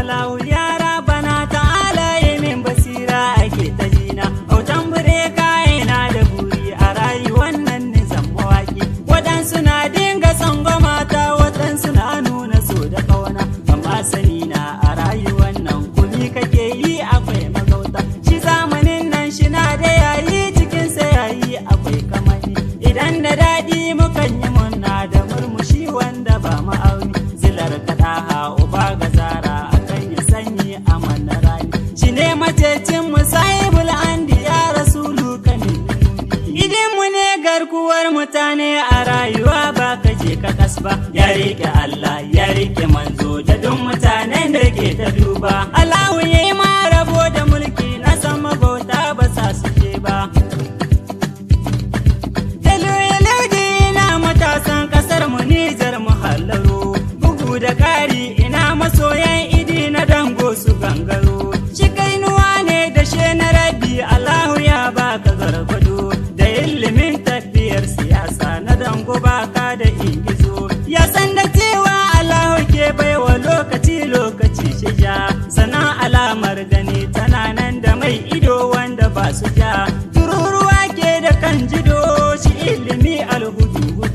Allahu yara bana ta'ala yi min basira ake ta jina autan bure kayana da buri a rayuwar nan ne zan mawaki waɗansu na dinga tsangwama ta waɗansu na nuna so da ƙauna amma sani na a rayuwar nan kuni kake yi akwai magauta shi zamanin nan shi na da yayi cikin sa yayi akwai kamani idan da daɗi mukan yi munna da murmushi wanda ba ma'auni zilar kaɗa uba ga zara akan ya sanyi a manarani shi ne macecin musayibul andi ya rasulu kamin idin mu ne garkuwar mutane a rayuwa ba ka je ka kasba ya rike Allah ya rike manzo da duk mutanen da ke ta duba Allahu yayi ma rabo da mulki na sama bauta ba sa su je ba matasan kasar mu Nijar mu hallaro bugu da ƙari ina masoyan idi na dango su gangaro shi kainuwa ne da she na rabi Allahu ya baka gargado da ilimin tafiyar siyasa na dango baka da ingizo ya san da cewa Allahu ke baiwa lokaci shija sana alamar gani tana nan da mai ido wanda ba su ja tururuwa ke da kan jido shi ilimi alhudu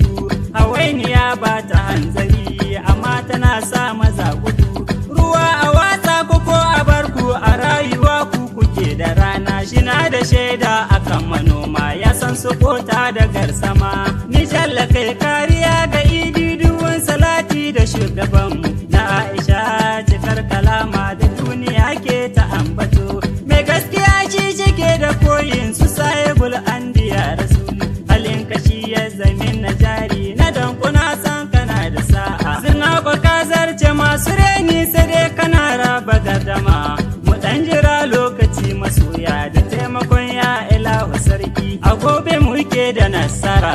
hawainiya ba ta hanzari amma tana sa maza gudu ruwa a watsa ko a barku a rayuwa ku kuke da rana shina da shaida akan manoma ya san su kota da garsama ni jalla kai kariya ga idi duwan salati da shugabanmu na Aisha cikar kalama da duniya ke ta ambato mai gaskiya shi cike da koyin su sahibul anbiya rasul halin kashi ya zamin na jari na dankuna san kana da sa'a zina ba ka zarce masu reni sai dai kana raba gardama mu dan jira lokaci masoya da taimakon ya ilahu sarki a gobe muke da nasara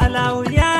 Allahu ya